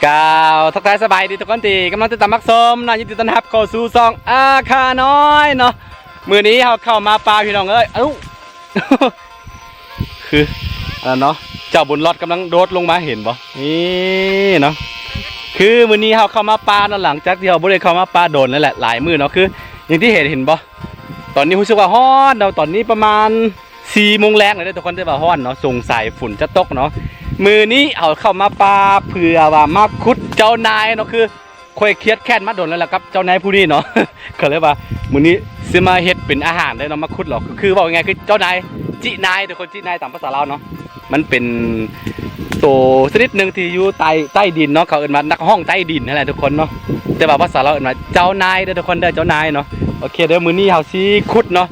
กล่าวทักทายสบายดีทุกคนที่กำลังติดตามมักชมนะยินดีต้อนรับเข้าสู่ซองอาคาน้อยเนาะมือนี้เราเข้ามาปลาพี่น้องเอ้ยคือเนาะเจ้าบุญรอดกำลังโดดลงมาเห็นบ่นี่เนาะคือมือนี้เราเข้ามาปลาเนาะหลังจากที่เราบ่ได้เข้ามาปลาโดนนั่นแหละหลายมือเนาะคืออย่างที่เห็นบ่ตอนนี้รู้สึกว่าฮ้อนเราตอนนี้ประมาณ4 โมงแรงเลยทุกคนได้ว่าฮ้อนเนาะสงสัยฝุ่นจะตกเนาะมือนี้เอาเข้ามาปลาเผื่อว่ามาคุดเจ้านายเนาะคือค่อยเครียดแค้นมาโดนแล้วล่ะครับเจ้านายผู้นี้เนาะ ก็เลยว่ามือนี้ซื้อมาเฮ็ดเป็นอาหารได้เนาะมาคุดหรอกคือบอกยังไงคือเจ้านายจินายทุกคนจินายตามภาษาเราเนาะมันเป็นตัวชนิดหนึ่งที่อยู่ใต้ดินเนาะเขาเอิ้นว่านักห้องใต้ดินนั่นแหละทุกคนเนาะแต่ว่าภาษาเราเอิ้นว่าเจ้านายเด้อทุกคนเด้อเจ้านายเนาะโอเคเดี๋ยวมือนี้เฮาสิคุดเนาะ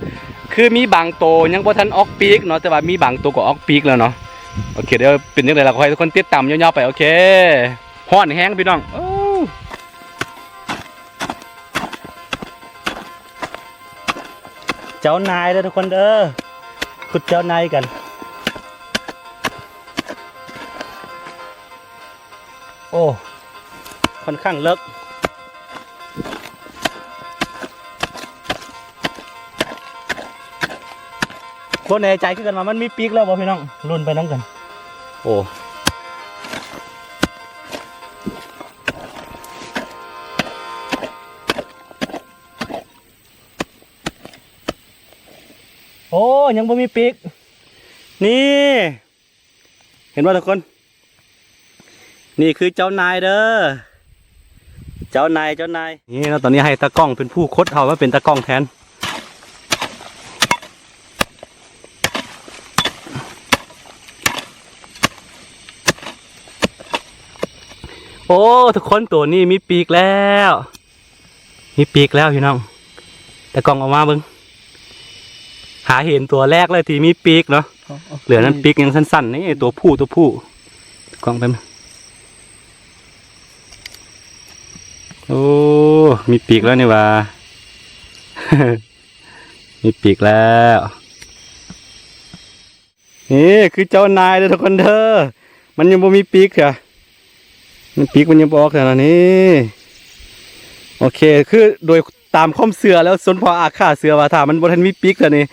คือมีบางตัวยังบ่ทันออกปีกเนาะแต่ว่ามีบางตัวก็ออกปีกแล้วเนาะโอเคเดี๋ยวเป็นยังไงล่ะขอให้ทุกคนติดตามยาวๆไปโอเคฮ้อนแห้งพี่น้องเจ้านายเด้อทุกคนเด้อขุดเจ้านายกันโอ้ค่อนข้างเลิกโคตรแน่ใจขึ้นกันมามันมีปีกแล้วบ่พี่น้องลุ้นไปน้องกันโอ้โอ้ยังบ่มีปีกนี่เห็นว่าทุกคนนี่คือเจ้านายเด้อเจ้านายนี่แล้วตอนนี้ให้ตากล้องเป็นผู้คดเขาว่าเป็นตากล้องแทนโอ้ทุกคนตัวนี้มีปีกแล้วพี่น้องตากล้องออกมาเบิ่งหาเห็นตัวแรกเลยที่มีปีกเนาะเหลือนั้นปีกยังสั้นๆนี่ตัวผู้กล้องไปมั้ยโอ้มีปีกแล้วนี่ว่า มีปีกแล้วนี่คือเจ้านายเด้อทุกคนเด้อมันยังบ่มีปีกเหรอมันปีกมันยังบ่ออกเหรอนี่โอเคคือโดยตามความเชื่อแล้วสนพออาฆาตเชื่อว่าถ้ามันบ่ทันมีปีกแล้วนี่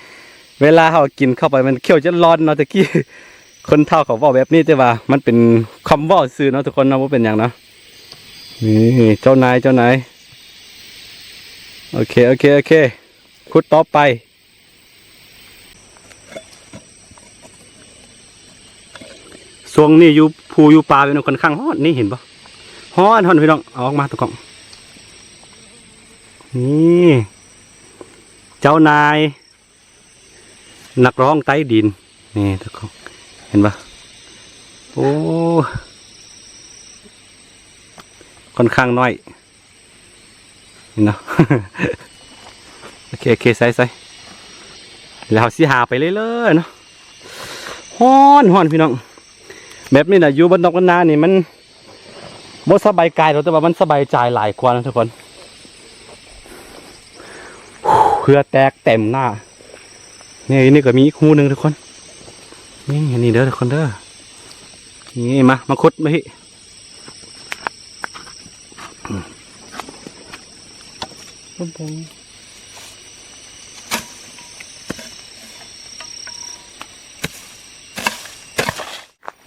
เวลาเขากินเข้าไปมันเคี้ยวจะร้อนเนาะตะกี้คนเฒ่าเขาบอกแบบนี้แต่ว่ามันเป็นคำว่าซื่อเนาะทุกคนเนาะบ่เป็นหยังเนาะนี่เจ้านายโอเคขุดต่อไปช่วงนี้อยู่ภูอยู่ป่าเป็นค่อนข้างฮ้อนนี่เห็นปะฮ้อนพี่น้องเอาออกมาตะกล่องนี่เจ้านายนักร้องใต้ดินนี่ตะกล่องเห็นปะโอ้ค่อนข้างน้อยเนาะ โอเคใส่แล้วสิหาไปเรื่อยๆเนาะฮ้อนพี่น้องแบบนี้นะอยู่บนนกกันนานี่มันบ่สบายกายแต่ว่ามันสบายใจหลายกว่านะทุกคนเพื่อแตกเต็มหน้านี่ก็มีอีกคู่หนึ่งทุกคนนี่เด้อทุกคนเด้อนี่มาคุดมาพี่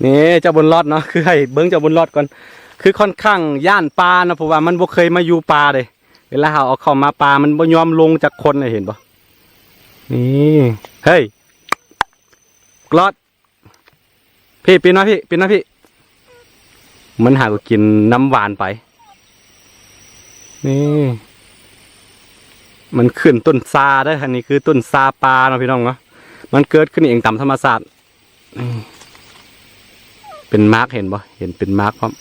นี่เจ้าบนรอดเนาะคือให้เบิ้งเจ้าบนรอดก่อนคือค่อนข้างย่านปลานะเพราะว่ามันบ่เคยมาอยู่ปลาเลยเวลาเอาเข้ามาปลามันบ่ยอมลงจากคนเลยเห็นปะนี่เฮ้ยรอดพี่ปีนนะพี่มันหาก็กินน้ำหวานไปนี่มันขึ้นต้นซาได้อันนี้คือต้นซาปลาเนาะพี่น้องเนาะมันเกิดขึ้นเองตามธรรมชาติเป็นมาร์กเห็นบ่เห็นเป็นมาร์กพร้อม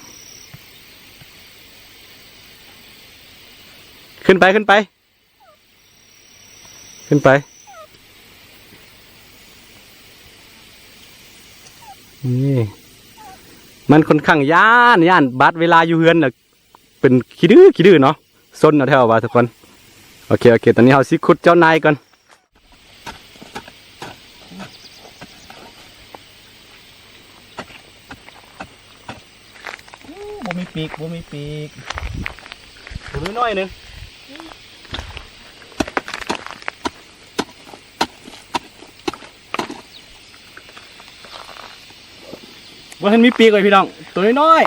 ขึ้นไปนี่มันค่อนข้างย่านบัดเวลาอยู่เฮือนน่ะเป็นขี้ดื้อเนาะซนเนาะแถวว่าทุกคนโอเคตอนนี้เราสิขุดเจ้านายก่อน บ บ่มีปีกบ่มีปีกตัวน้อยๆนึงว่าเห็นมีปีกเลยพี่น้องตัวน้อย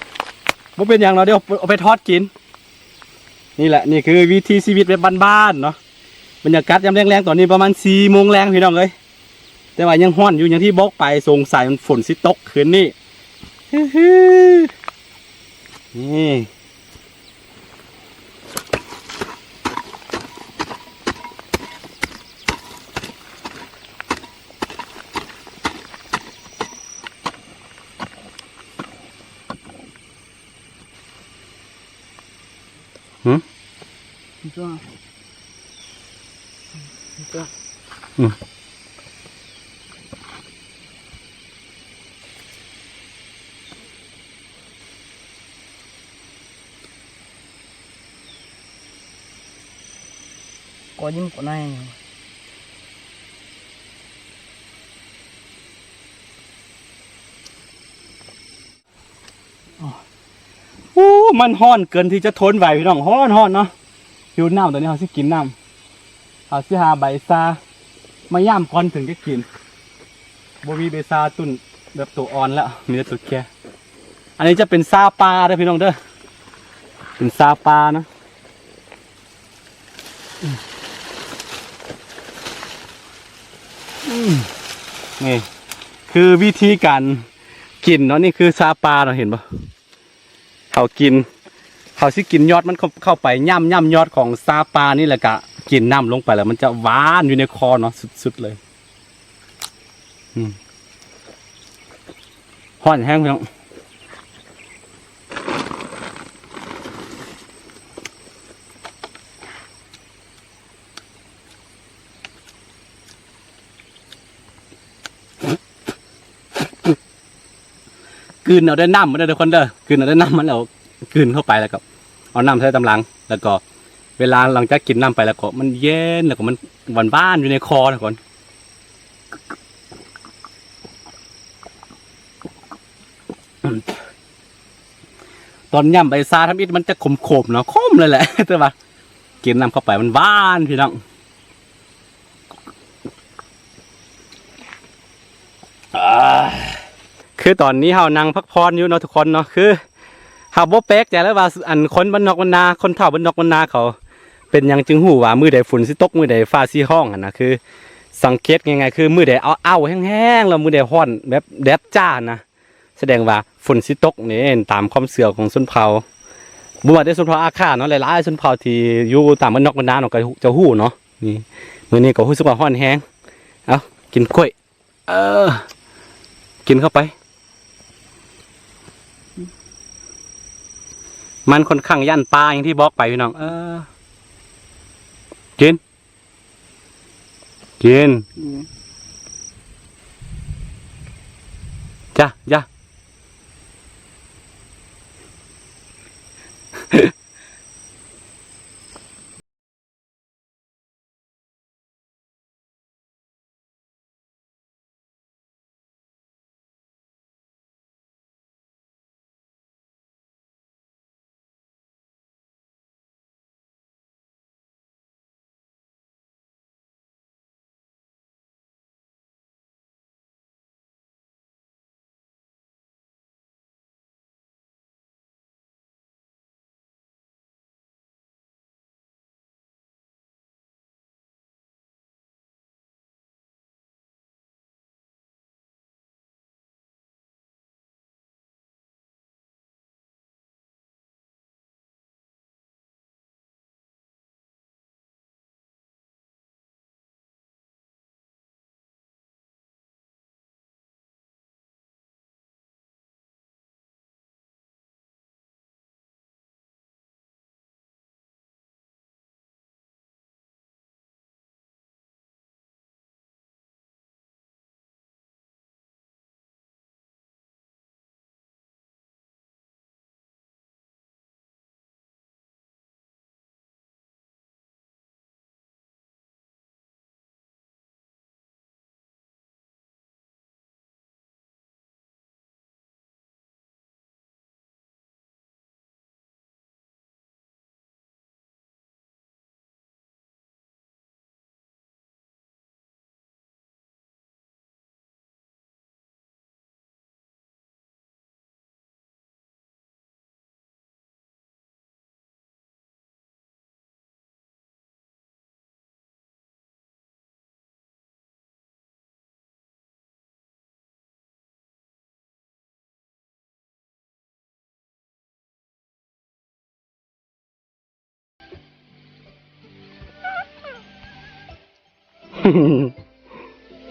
ๆบ่เป็นอย่างเราเดี๋ยวเอาไปทอดกินนี่แหละนี่คือวิถีชีวิตแบบบ้านๆเนาะบรรยากาศยามแรงๆตอนนี้ประมาณ4 โมงแรงพี่น้องเลยแต่ว่ายังห้อนอยู่อย่างที่บอกไปสงสัยมันฝนสิตกคืนนี้นี่จ้าจ้าcó những con nàyโอ้มันห้อนเกินที่จะทนไหวพี่น้องห้อนเนาะหิวน้ำตอนนี้เขาสิกินน้ำเขาสิหาใบซามาย่ำก่อนถึงจะกินบ่มีใบซาตุ่นแบบตัวอ่อนแล้วมีแต่ตัวแก่อันนี้จะเป็นซาปลาเด้อพี่น้องเด้อเป็นซาปลานะนี่คือวิธีการกินเนาะนี่คือซาปลาเราเห็นปะเขากินเขาสิกินยอดมันเข้าไปย่ำยอดของซาปลานี่แหละกะกินน้ำลงไปแล้วมันจะหวานอยู่ในคอเนาะสุดๆเลยห้อนแห้งพี่น้องกลืนเอาได้น้ำมันได้ทุกคนเด้อกลืนเอาได้น้ำมันแล้วกลืนเข้าไปแล้วก็เอาน้ำใส่ตำลังแล้วก็เวลาหลังจากกินน้ำไปแล้วก็มันเย็นแล้วก็มันหวานบ้านอยู่ในคอทุกคนตอนย่ำใบซาทำอิฐมันจะขมๆเนาะขมเลยแหละแต่ว่ากินน้ำเข้าไปมันบ้านพี่น้องคือตอนนี้เฮานั่งพักผ่อนอยู่เนาะทุกคนเนาะคือเฮาบ่แปลกใจแล้วว่าอันคนบ้านนอกบ้านนาคนเฒ่าบ้านนอกบ้านนาเขาเป็นยังจึงหูว่ามือใดฝนสิตกมือใดฟ้าสิห้องอ่ะนะคือสังเกตง่ายๆคือมือใดเอาแห้งๆแล้วมือใดร้อนแบบแดดจ้านะแสดงว่าฝนสิตกนี่ตามความเชื่อของชนเผ่าบ่ว่าแต่ชนเผ่าอาคาเนาะหลายๆชนเผ่าที่อยู่ตามบ้านนอกบ้านนาเนาะก็จะฮู้เนาะนี่มื้อนี้ก็รู้สึกว่าร้อนแห้งเอากินกล้วยกินเข้าไปมันค่อนข้างย่านปลาอย่างที่บอกไปพี่น้องกินจ้ะ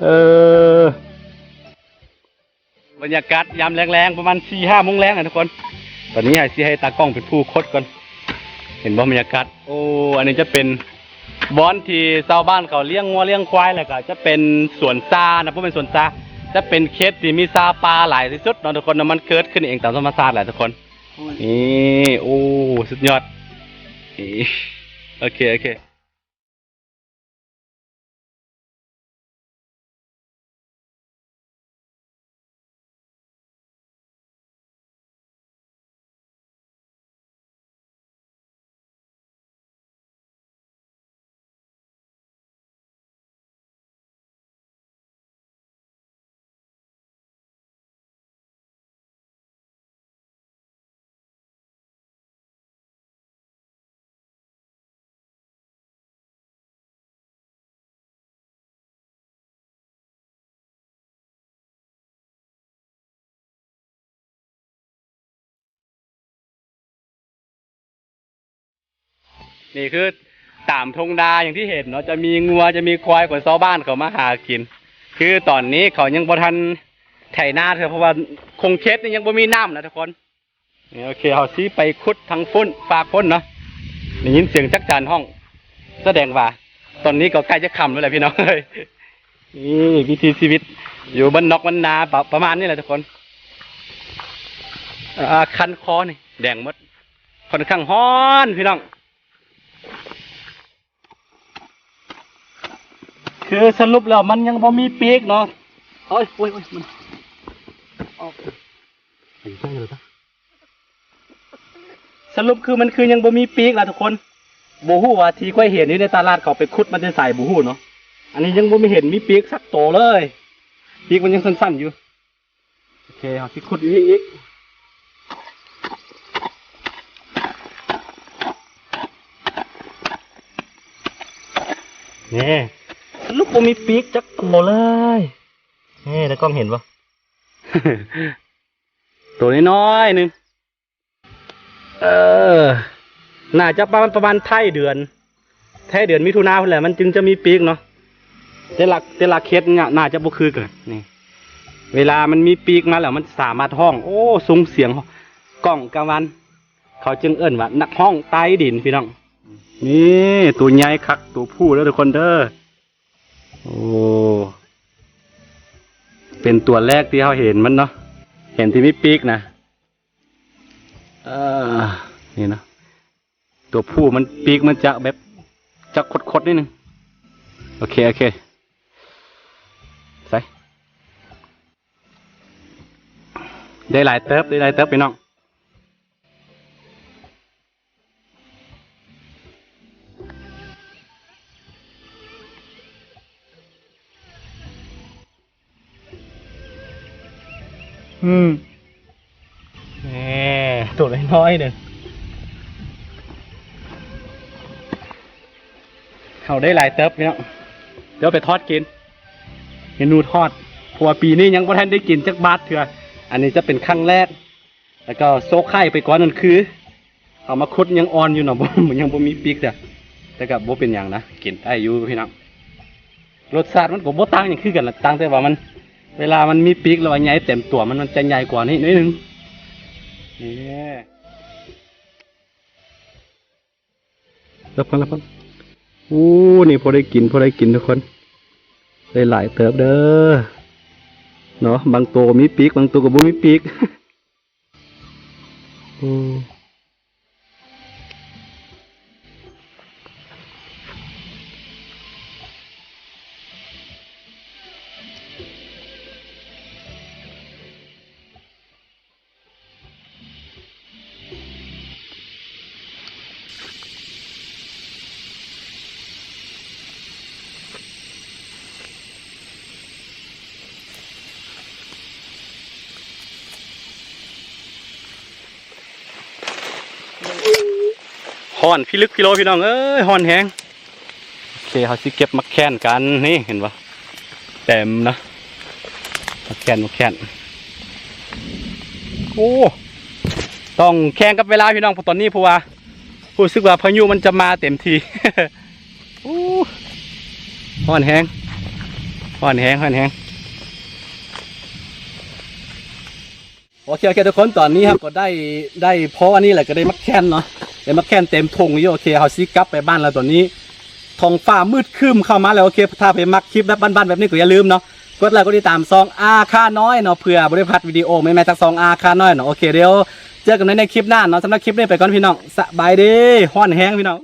เออบรรยากาศยามแรงๆประมาณ4-5 โมงแรงนะทุกคนตอนนี้ให้ตากล้องเป็นผู้คดก่อนเห็นบ่บรรยากาศโอ้อันนี้จะเป็นบอนที่ชาวบ้านเขาเลี้ยงงัวเลี้ยงควายแล้วก็จะเป็นสวนซานะพวกเป็นสวนซาจะเป็นเขตที่มีซาปลาหลายที่สุดเนาะทุกคนนะมันเกิดขึ้นเองตามธรรมชาติแหละทุกคนนี่โอ้สุดยอดนี่โอเคนี่คือตามทงดาอย่างที่เห็นเนาะจะมีงัวจะมีควายของชาวบ้านเขามาหากินคือตอนนี้เขายังบ่ทันไถนาเถอะเพราะว่าคงเค็ดนี่ยังบ่มีน้ำนะทุกคนนี่โอเคเขาซีไปขุดทางฟุ้นฝากพ้นเนาะได้ยินเสียงจักจานห้องแสดงว่าตอนนี้ก็ใกล้จะค่ำแล้วแหละพี่น้องเอ้ยนี่วิถีชีวิตอยู่บ้านนอกบ้านนาประมาณนี้แหละทุกคนคันคอนี่แดงหมดค่อนข้างฮ้อนพี่น้องคือสรุปแล้วมันยังบ่มีปีกเนาะโอ้ยมันออกสรุปคือมันคือยังบ่มีปีกล่ะทุกคนบ่ฮู้ว่าที่ค่อยเห็นอยู่ในตลาดเขาไปขุดมันจะใส่บ่ฮู้เนาะอันนี้ยังบ่มีเห็นมีปีกสักโตเลยปีกมันยังสั้นๆอยู่โอเคเอาที่ขุดอีกนี่ลูกบ่มีปีกจักโตเลยนี่ตะกล้องเห็นปะ ตัวน้อยๆนึงน่าจะประมาณไทยเดือนมิถุนาพุ่นแหละมันจึงจะมีปีกเนาะแต่ละเคสเนี่ยน่าจะบ่คือกันนี่เวลามันมีปีกมาแล้วมันสามารถห้องโอ้ส่งเสียงกล้องกลางวันเขาจึงเอิ้นว่านักห้องใต้ดินพี่น้องนี่ตัวใหญ่คักตัวผู้แล้วทุกคนเด้อโอ้เป็นตัวแรกที่เขาเห็นมันเนาะเห็นที่มีปีกนะนี่นะตัวผู้มันปีกมันจะแบบจะคดๆนิดนึงโอเคใส่ได้หลายเติบไปน้องตัวน้อยๆหนึ่งเขาได้หลายเติบพี่น้องเดี๋ยวไปทอดกินเมนูทอดเพราะว่าปีนี้ยังไม่ทันได้กินจักบาทเถื่ออันนี้จะเป็นครั้งแรกแล้วก็โซกไข่ไปก่อนนั่นคือเอามาคุดยังอ่อนอยู่เนาะยังบ่มีปีกแต่กับบ่เป็นอย่างนะกินได้อยู่พี่น้องรสชาติมันก็บ่ต่างอย่างคือกันละต่างแต่ว่ามันเวลามันมีปีกแล้วใหญ่เต็มตัวมันจะใหญ่กว่านี้นิดนึงนี่รับกันโอ้นี่พอได้กินทุกคนได้หลายเติบเด้อเนาะบางตัวมีปีกบางตัวก็บ่มีปีกห่อนพี่ลึกพี่โลพี่น้องเอ้ยห่อนแห้งโอเคเขาสิเก็บมาแค้นกันนี่เห็นปะเต็มนะมาแค้นโอ้ต้องแข่งกับเวลาพี่น้องตอนนี้เพราะว่ารู้สึกว่าพายุมันจะมาเต็มที ห่อนแห้ง ฮ้อนแห้งโอเคทุกคนตอนนี้ครับก็ได้เพราะอันนี้แหละก็ได้มักแค้นเนาะได้มักแค้นเต็มทงอยู่โอเคเฮาซิกลับไปบ้านแล้วตอนนี้ท้องฟ้ามืดครึ้มเข้ามาแล้วโอเคถ้าไปมักคลิปแบบบ้านๆแบบนี้ก็อย่าลืมเนาะกดไลค์กดติดตามซองอาค่าน้อยเนาะเผื่อบริพัตรวิดีโอไม่แม้จากซองอาค่าน้อยเนาะโอเคเดี๋ยวเจอกันในคลิปหน้าเนาะสำหรับคลิปนี้ไปก่อนพี่น้องสบายดีฮ้อนแห้งพี่น้อง